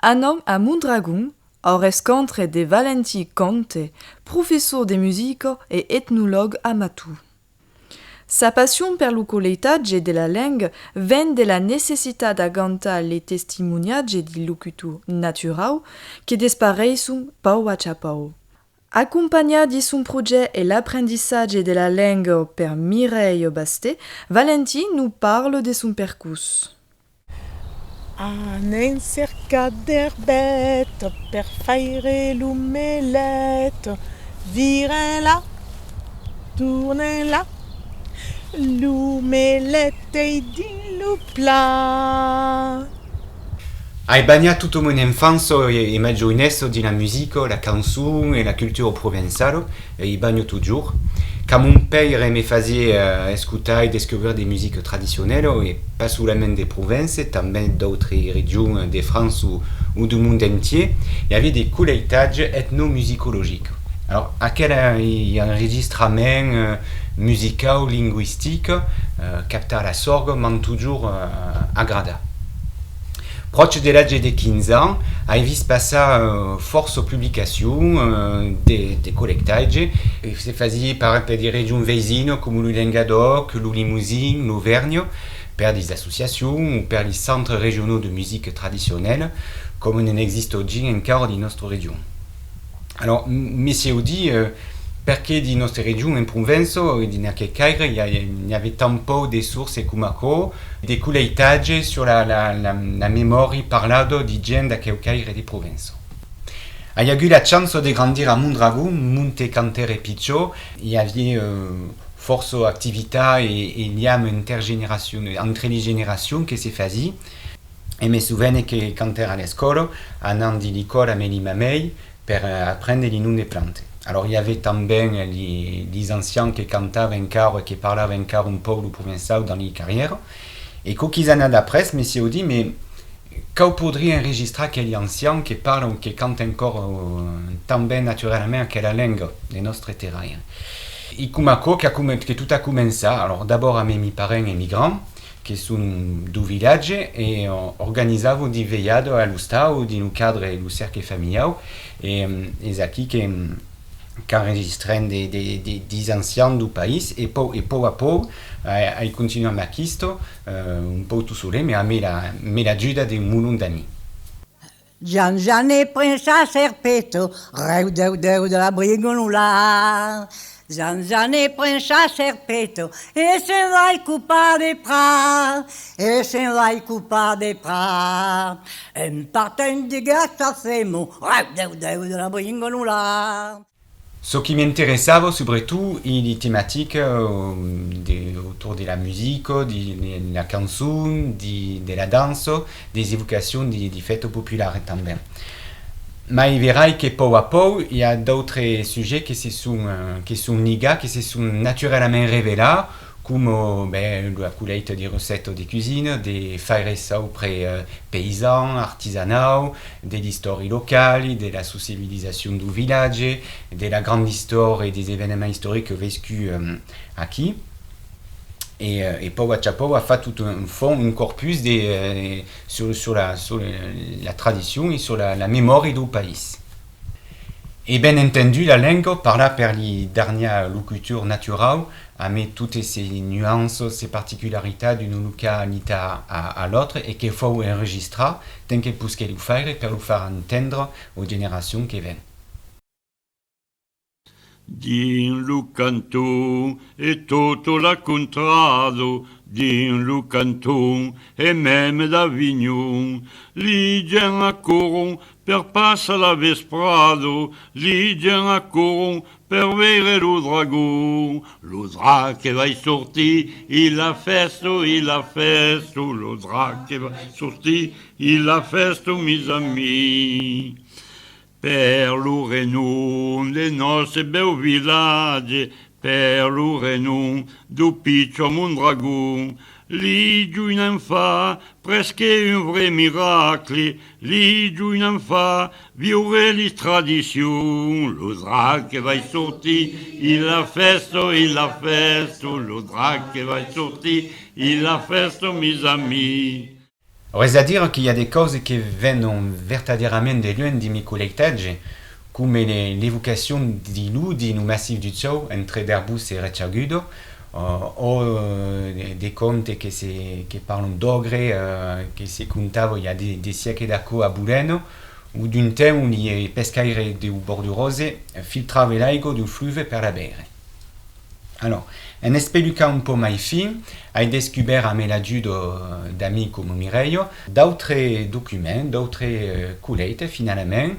Anom a Mondragon, au rescontre de Valenti Conte, professor de musica e etnologue a Matou. Sa passion per l'ucoleitatge de la langue vient de la necessità d'aggantar les testimoniatge di locutor naturau che dispareissun pau a chapau. Accompagné di son projet et l'apprentissage de la langue per Mireille Basté, Valenti nous parle de son percus. Anem cerca d'herbette per faire l'omelette. Virin là, tournen là, l'omelette est din lo plat. Hai bagnato tutta mon infanzia e ma giovinezza di la musica, la canzone e la cultura provenzale, e i bagno toujours. Quand mon père me faisait écouter et découvrir des musiques traditionnelles, et pas seulement des provinces, mais d'autres régions de France ou du monde entier, il y avait des collectages ethnomusicologiques. Alors, à quel enregistrement musical, linguistique, captar la sorgue m'a toujours agradé. Proche de l'âge de 15 ans, j'ai vu passer force publications des collectages. C'est fait par des régions voisines comme le Languedoc, le Limousin, l'Auvergne, par des associations ou par les centres régionaux de musique traditionnelle, comme il existe aujourd'hui encore dans notre région. Alors, monsieur Audi, perché di nostre regioni in Provenza e di Nachecaire il y avait tant peu de sources Kumako, des collectages sur la mémoire parlada di gente che Caire di Provenza. J'ai eu la chance de grandir à Mondragon, Monte Cantere Piccio. Il y avait force actività et liam entre les générations che si faisaient. Et me souviens que quand era all'escola, andando di l'école a Melimamei per apprendre les noms des plantes. Alors il y avait tambien les anciens qui cantaient encore, qui parlaient encore un peu le provençal dans les carrières. Et quelques années d'après, monsieur Audi, mais qu'on pourrait enregistrer quelques anciens qui parlent ou qui cantent encore tant bien naturellement que la langue de notre terrain. Et Kumako, qui tout a commencé, alors d'abord avec mes parents immigrants, qui sont du village, et organisaient des veillades à l'Ustau, dans le cadre du cercle familial, et ici qui enregistrent des anciens du pays, et peu à peu, ils continuent à m'acquister, un peu tout seul, mais avec l'aide de millions d'amis. Gian Gianni Prinsa Serpeto, reu deu de la Brigonula. Gian Gianni Prinsa Serpeto, e se vai coupa des pras, e se vai coupa des pras. En partent de gata femo, reu deu de la Brigonula. Ce qui m'intéressait surtout, les thématiques autour de la musique, de la chanson, de la danse, des évocations des fêtes populaires también. Mais il verra que peu à peu, il y a d'autres sujets qui sont négats, qui se sont naturellement révélés, comme la collecte des recettes de cuisine, des faire auprès paysans, artisanaux, de l'histoire locale, de la socialisation du village, de la grande histoire et des événements historiques vécus ici. Et Pau Chapo a fait tout un corpus sur la tradition et sur la mémoire du pays. Et bien entendu, la langue parla per les dernières locutures naturelles, avec toutes ces nuances, ces particularités d'une localité à l'autre, et qu'il faut enregistrer, tant que possible le faire, pour le faire entendre aux générations qui viennent. Din lo canton e tutto l'accontrado, din lo canton e même d'Avignon, li gen accoron per passa la vesprado, li gen accoron per vere lo dragon, lo drac che vai sorti, il a festo, lo drac che vai sorti, il a festo, mis amis. Per lo renom de nostre bel village, per lo renom du piccio Mondragon, lì giù in fa, presque un vrai miracle, lì giù in fa, vivre les traditions, lo drac che vai sorti, il a festo, lo drac che vai sorti, il a festo, mis amis. Resta a dire qu'il y a des causes qui viennent verdaderament de loin di mi collectage, come l'evocazione di ludi in un massif du Zoo entre Derbus e Recciagudo, des contes che parlano d'ogre che si contavano il y a des siècles d'acco a Buleno, ou d'un temps où les pescaires du Bordurose filtravano l'aigua du fleuve per la bere. Alors, un espeluca un po' mai fin, hai descubert a melagiudo d'ami come Mireio, d'autres documents, d'autres collectes finalement,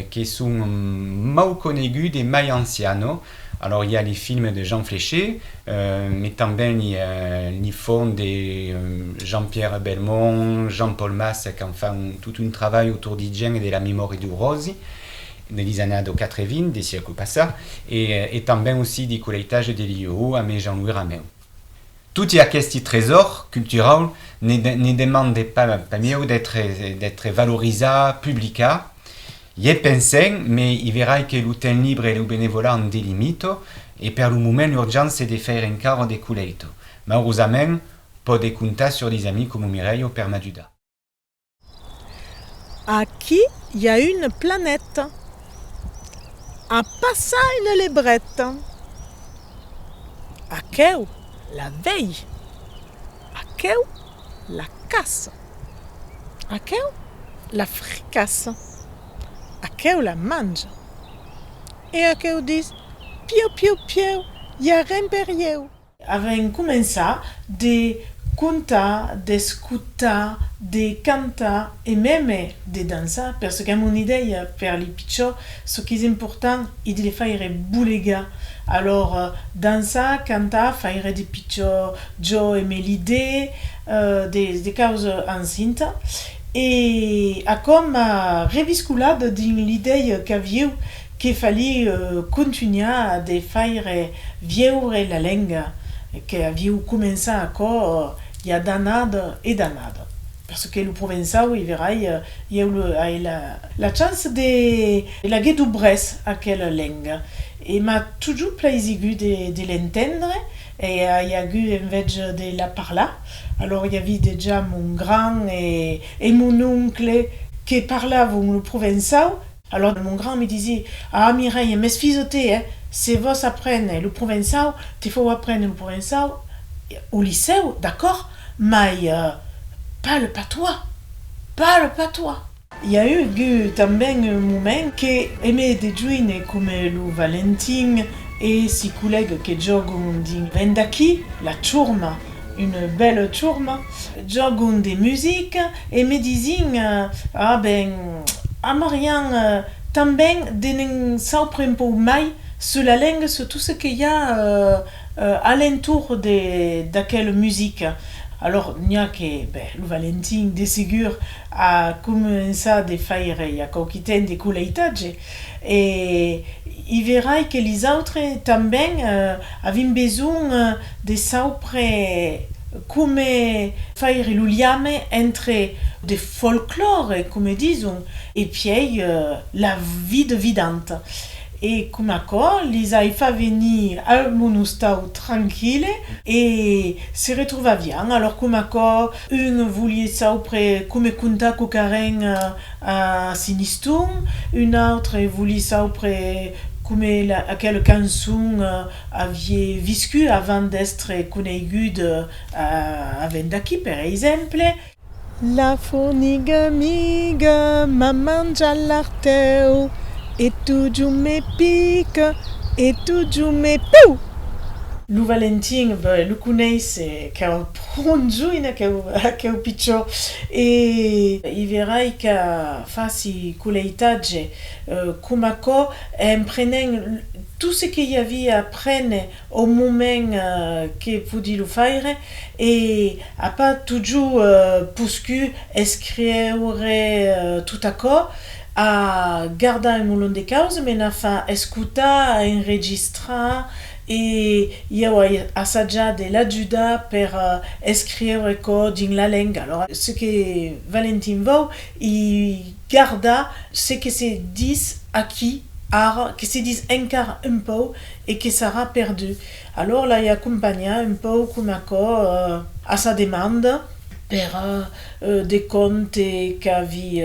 qui sont mal connus et mai ancianos. Alors, il y a les films de Jean Fléché, mais também il y a les fonds de Jean-Pierre Belmont, Jean-Paul Masse, qui font tout un travail autour d'Igène et de la mémoire du Rosi, negli anni 80, des siècles passés, et também aussi du collectage de l'IO à Jean-Louis Rameu. Tutti questi trésors culturels ne demandent pas mieux d'être valorisés, publiés. Je pense, mais il verra que le temps libre et le bénévolat ont des limites, et per le moment l'urgence est de faire encore des collectes. Mais heureusement, peut compter sur des amis comme Mireille ou Père Maduda. Aquí il y a une planète. A passar une lebrette. Aqueu, la veille. Aqueu, la casse. Aqueu, la fricasse. Aqueu la mange. Et aqueu dit, piu piu piu, y a rien per eu. Avem començat de contar, d'escutar, de cantar et même de danser, parce que mon idée per les pitchos, ce qui est important, c'est de les faire boulega. Alors, danser, cantar, faire des pitchos, Joe aimait l'idée, des causes enceintes. Et a comme revisculade din l'idée qu'aviu qu'il fallait continuer à faire vieure la langue, qu'aviu commencé encore il y a danade et danade. Parce que le provençal, il verra, il y a la chance de la gueule d'oubresse à quelle langue. Et m'a toujours plaisir de l'entendre, et il y a eu en vez de la parler. Alors il y avait déjà mon grand et mon oncle qui parlaient le provençal. Alors mon grand me disait, ah Mireille, mes fils, si vous apprenez le provençal, il faut apprendre le provençal au lycée, d'accord, mais parle pas toi. Il y a eu também un moment qui aimait des jouer comme le Valentin et ses collègues qui jouent dans Vendaki, la tourma, une belle tourma, jouent des musiques et me disaient, à Marianne, também de saupre un peu mai sur la langue, sur tout ce qu'il y a alentour de quelle musique. Alors, il y a que le Valentin, de ségur, a commencé à faire il y a quelques temps des collectages. Et il verra que les autres também avaient besoin de savoir comment faire le lien entre des folklore, comme disons, et puis la vie de vidante. Et comme ça, les a fait venir à mon stade tranquille et se retrouva bien. Alors comme ça, une voulait savoir comment compter Cocarène à Sinistum, une autre voulait savoir à quelle chanson avait vécu avant d'être connue à Vendaki, par exemple. La forniga miga, ma mangia l'arteu. Et toujours me pique, et toujours me pou. Le Valentin, le connaît, qui a pronjuina, qui a pitcho. Et il verra qu'il fait ses collectages, comme quoi, en prenant tout ce qu'il y avait à prendre au moment qu'il pouvait le faire, et à pas toujours pousser, écrire tout à coup, a garder un moulon de causes, mais a fait écouter, enregistrer, et il y a assaggiato de l'ajuda per écrire dans la langue. Alors, ce que Valentin veut, il garde ce que se dit acquis, que se dit encore un peu et que sera perdu. Alors là, il accompagne un peu comme à sa demande. per des contes qu'avi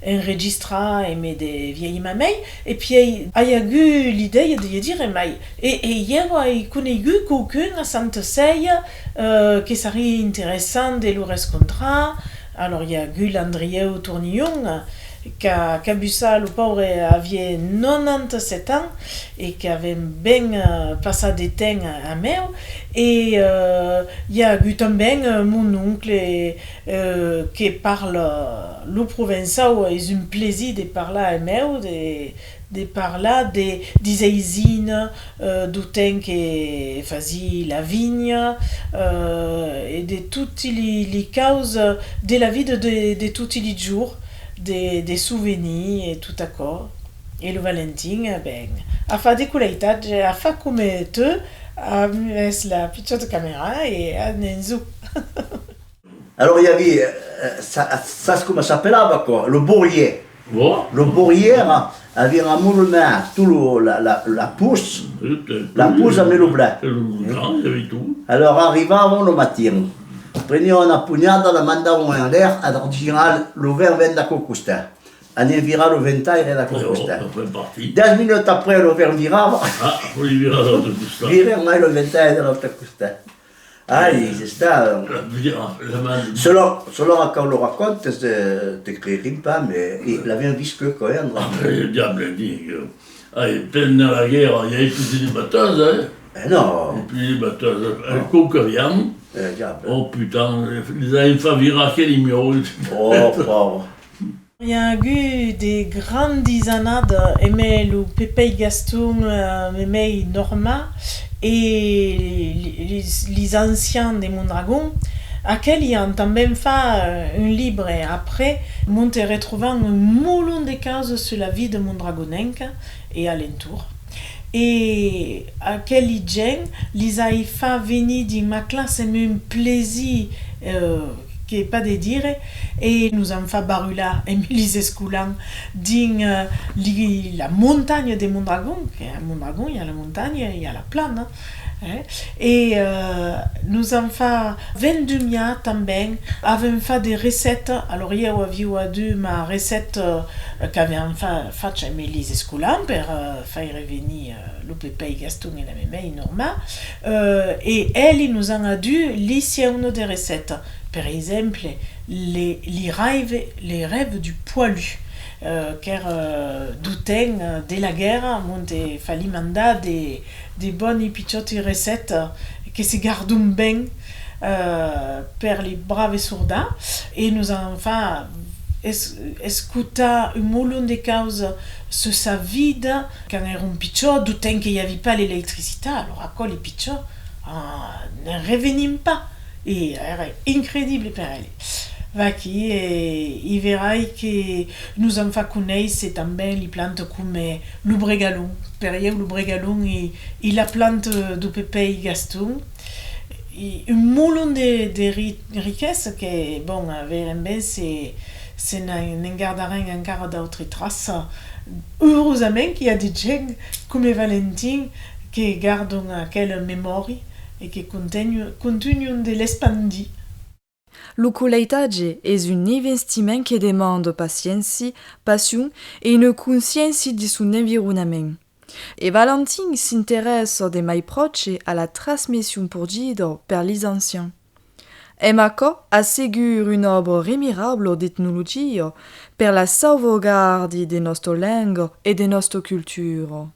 enregistrats e des vieilles mamei, et puis il y a eu l'idée de dire mai et hier il connu quelqu'un à Santa Seia qui serait intéressant de le rencontrer. Alors il y a eu l'Andrieu Tournillon qui a vu ça, le pauvre avait 97 ans et qui avait bien passé des temps à Meo. Et il y a eu aussi mon oncle qui parle le provençal, et un plaisir de parler à Meo, de parler des usines du temps qui faisaient la vigne et de toutes les causes de la vie de tous les jours. Des souvenirs et tout d'accord. Et le Valentin, a fait des couleurs, a fait comme tu, a mis la petite caméra et a nenzu. Alors il y avait, ça comment ça s'appelait quoi, le bourrier. Bon. Le bourrier avait un moulin, tout la pousse avec le blé. Le blanc, il y avait tout. Alors arrivavamo le matin. Prendiamo una pugnata, la mandavamo in l'air ad original le verre vent da Cocusta. On vira le ventaire da Cocusta. 10 minutes après, le verre virava. Ah, poi virava da Cocusta. Vira mai le ventaire da Cocusta. Ah, c'est ça. Selon quand on le raconte, t'écrirais pas, mais il avait un visque quand même. Le diable dit que, pendant la guerre, il y avait toutes les batteuses, hein. Non. Et puis les batteuses, elles coqueriam. Oh putain, les avaient fait virer les mieux. Oh, pauvre. Il y a eu des grandes années aimé le Pépé Gaston, aimé Norma et les anciens de Mondragon, à quel il y a même fait un livre et après, on te retrouvant un moulin de cases sur la vie de Mondragonenque et alentour. Et à quel gens les a fait venir dans ma classe et un plaisir qui n'est pas de dire, et nous avons fait barula et les escoulants dans la montagne de Mondragon. À Mondragon, il y a la montagne, il y a la plaine. Hein? Et nous avons fait 22 mois também, avons fait des recettes. Alors hier, on a vu ma recette qu'avait fait chez les escoulants pour faire revenir le Pépé Gaston et la mémé Norma. Et elle nous en a dû une des recettes. Par exemple, les rêves du poilu. Car du temps de la guerre, il fallait mandater des bonnes et petites recettes qui se gardent bien pour les braves soldats. Et nous avons écouté un moulin de causes sur sa vie quand il était un petit, du temps qu'il n'y avait pas l'électricité. Alors, à quoi les petits ne revenaient pas. Et era incredibile per elle. Vaki et il verra que nous avons fait connaître também les plantes comme le bregalon. Perrier le bregalon et la plante du Pépé Gaston. Et un moulin de richesses que, bon, veramente c'est n'en garderait encore d'autres traces. Heureusement qu'il y a des gens comme Valentin qui gardent quelle mémoire et qui continuent de l'expandir. L'ucoleitage est un investiment qui demande patience, passion et une conscience de son environnement. Et Valentin s'intéresse des mai proches à la transmission perdue par les anciens. Emako assegure une œuvre remarquable d'ethnologie pour la sauvegarde de notre langue et de notre culture.